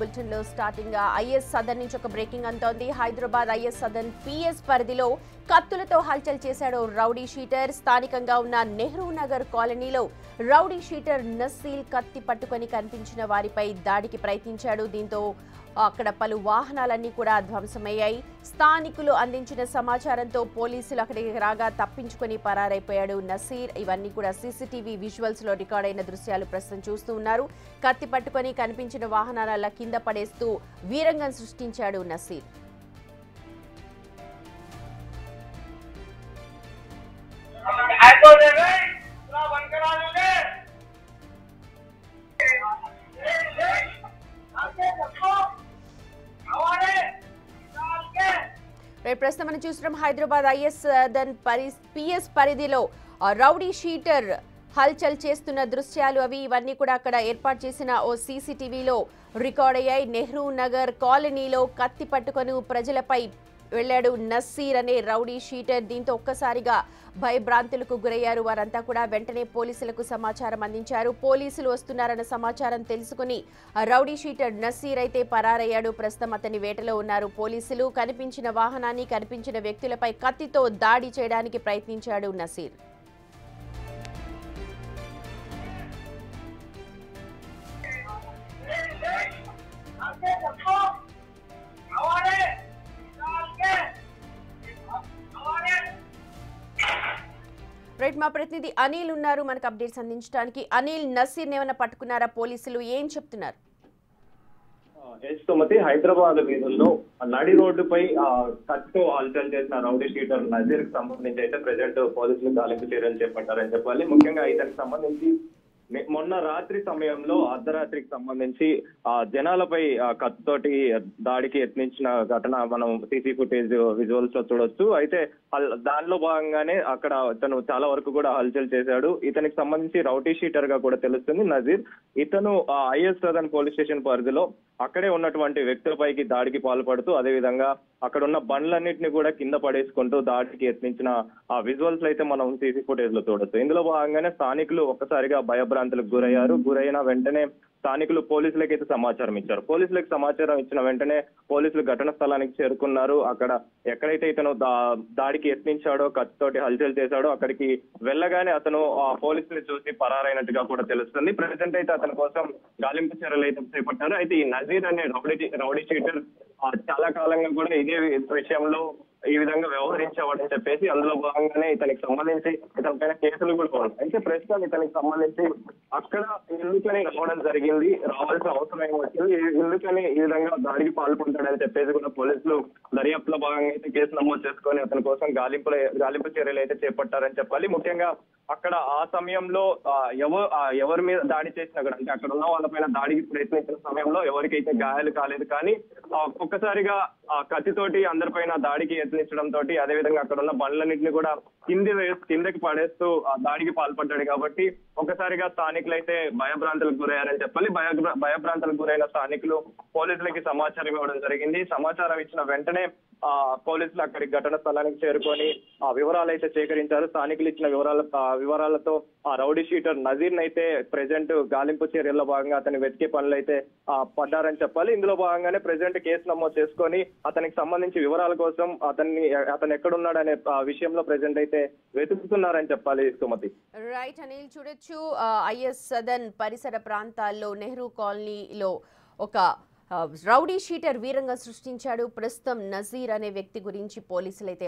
Bulletin లో starting is Sadan నుంచి ఒక బ్రేకింగ్ అంతోంది. హైదరాబాద్ ఐఎస్ సదన్ పిఎస్ పరిధిలో కత్తులతో హల్చల్ చేశాడు రౌడీ షీటర్. స్థానికంగా ఉన్న నెహ్రూ నగర్ కాలనీలో రౌడీ షీటర్ నసీర్ కత్తి పట్టుకొని కనిపించిన వారిపై దాడికి ప్రయత్నించాడు. దీంతో అక్కడ పలు వాహనాలన్నీ కూడా ధ్వంసమయ్యాయి. స్థానికులు అందించిన సమాచారంతో పోలీసులు అక్కడికి రాగా తప్పించుకొని పరారైపోయాడు నసీర్. ఇవన్నీ కూడా సీసీటీవీ విజువల్స్ లో రికార్డ్ అయిన దృశ్యాలు ప్రస్తుతం చూస్తూ ఉన్నారు. కత్తి పట్టుకొని కనిపించిన వాహనాల కింద పడేస్తూ వీరంగం సృష్టించాడు నసీర్. ప్రస్తుతం మనం చూస్తున్నాం హైదరాబాద్ ఐఎస్ సదన్ పిఎస్ పరిధిలో రౌడీ షీటర్ హల్చల్ చేస్తున్న దృశ్యాలు ఇవన్నీ కూడా అక్కడ ఏర్పాటు చేసిన ఓ సీసీటీవీలో రికార్డ్ అయ్యాయి. నెహ్రూ నగర్ కాలనీలో కత్తి పట్టుకొని ప్రజలపై వెళ్లాడు నసీర్ అనే రౌడీ షీటర్. దీంతో ఒక్కసారిగా భయభ్రాంతులకు గురయ్యారు వారంతా కూడా. వెంటనే పోలీసులకు సమాచారం అందించారు. పోలీసులు వస్తున్నారన్న సమాచారం తెలుసుకుని రౌడీ షీటర్ నసీర్ అయితే పరారయ్యాడు. ప్రస్తుతం అతని వేటలో ఉన్నారు పోలీసులు. కనిపించిన వాహనాన్ని కనిపించిన వ్యక్తులపై కత్తితో దాడి చేయడానికి ప్రయత్నించాడు నసీర్. రైట్, మా ప్రతినిధి అనిల్ ఉన్నారు మనకు అప్డేట్స్ అందించడానికి. అనిల్, నసీర్ ఏమైనా పట్టుకున్నారా పోలీసులు? ఏం చెప్తున్నారు? సుమతి, హైదరాబాద్ వీధుల్లో నడి రోడ్డుపై కత్తితో హల్చల్ చేసిన రౌడీ షీటర్ నజీర్ కి సంబంధించి అయితే ప్రజెంట్ పోలీసులు గాలింపు చర్యలు చేపట్టారని చెప్పాలి. ముఖ్యంగా ఇతనికి సంబంధించి మొన్న రాత్రి సమయంలో అర్ధరాత్రికి సంబంధించి జనాలపై కత్తితోటి దాడికి యత్నించిన ఘటన మనం సీసీ ఫుటేజ్ విజువల్స్ లో చూడొచ్చు. అయితే దానిలో భాగంగానే అక్కడ ఇతను చాలా వరకు కూడా హల్చల్ చేశాడు. ఇతనికి సంబంధించి రౌడీ షీటర్ గా కూడా తెలుస్తుంది నజీర్. ఇతను ఐఎస్ సదన్ పోలీస్ స్టేషన్ పరిధిలో అక్కడే ఉన్నటువంటి వ్యక్తులపైకి దాడికి పాల్పడుతూ అదేవిధంగా అక్కడ ఉన్న బండ్లన్నింటినీ కూడా కింద పడేసుకుంటూ దాడికి యత్నించిన ఆ విజువల్స్ అయితే మనం సీసీ ఫుటేజ్ లో చూడొచ్చు. ఇందులో భాగంగానే స్థానికులు ఒక్కసారిగా భయభ్రాంతులకు గురైన వెంటనే స్థానికులు పోలీసులకైతే సమాచారం ఇచ్చారు. పోలీసులకు సమాచారం ఇచ్చిన వెంటనే పోలీసులు ఘటన స్థలానికి చేరుకున్నారు. అక్కడ ఎక్కడైతే ఇతను దాడికి యత్నించాడో, కత్తితోటి హల్చల్ చేశాడో అక్కడికి వెళ్ళగానే అతను పోలీసులు చూసి పరారైనట్టుగా కూడా తెలుస్తుంది. ప్రెసెంట్ అయితే అతని కోసం గాలింపు చర్యలు అయితే చేపట్టారు. అయితే ఈ నజీర్ అనే రౌడీ షీటర్ చాలా కాలంగా కూడా ఇదే విషయంలో ఈ విధంగా వ్యవహరించేవాడని చెప్పేసి అందులో భాగంగానే ఇతనికి సంబంధించి ఇతని పైన కేసులు కూడా ఉన్నాయి. అయితే ప్రస్తుతం ఇతనికి సంబంధించి అక్కడ ఎందుకని రావడం జరిగింది, రావాల్సిన అవసరం ఏమొచ్చింది, ఎందుకని ఈ విధంగా దాడికి పాల్పొంటాడని చెప్పేసి కూడా పోలీసులు దర్యాప్తులో భాగంగా అయితే కేసు నమోదు చేసుకొని అతని కోసం గాలింపు చర్యలు అయితే చేపట్టారని చెప్పాలి. ముఖ్యంగా అక్కడ ఆ సమయంలో ఎవరి మీద దాడి చేసినా కూడా, అంటే అక్కడ ఉన్న వాళ్ళపైన దాడికి ప్రయత్నించిన సమయంలో ఎవరికైతే గాయాలు కాలేదు. కానీ ఒక్కసారిగా ఆ కత్తితోటి అందరిపైన దాడికి యత్నించడం తోటి అదేవిధంగా అక్కడ ఉన్న బండ్లన్నింటినీ కూడా కిందకి పడేస్తూ దాడికి పాల్పడ్డాడు. కాబట్టి ఒకసారిగా స్థానికులు అయితే భయభ్రాంతులకు గురయ్యారని చెప్పాలి. భయభ్రాంతులకు గురైన స్థానికులు పోలీసులకి సమాచారం ఇవ్వడం జరిగింది. సమాచారం ఇచ్చిన వెంటనే పోలీసులు అక్కడికి ఘటన స్థలానికి చేరుకొని ఆ వివరాలు అయితే సేకరించారు. స్థానికులు ఇచ్చిన వివరాలతో ఆ రౌడీ షీటర్ నజీర్ అయితే ప్రెజెంట్ గాలింపు చర్యల్లో భాగంగా అతని వెతికే పనులు అయితే పడ్డారని చెప్పాలి. ఇందులో భాగంగానే ప్రెజెంట్ కేసు నమోదు చేసుకొని అతనికి సంబంధించి వివరాల కోసం అతను ఎక్కడున్నాడనే విషయంలో ప్రెజెంట్ అయితే వెతుకుతున్నారని చెప్పాలి. సుమతి, రైట్ అనిల్, చూడొచ్చు ఐఎస్ సదన్ పరిసర ప్రాంతాల్లో నెహ్రూ కాలనీలో ఒక రౌడీ షీటర్ వీరంగా సృష్టించాడు. ప్రస్తుతం నజీర్ అనే వ్యక్తి గురించి పోలీసులు అయితే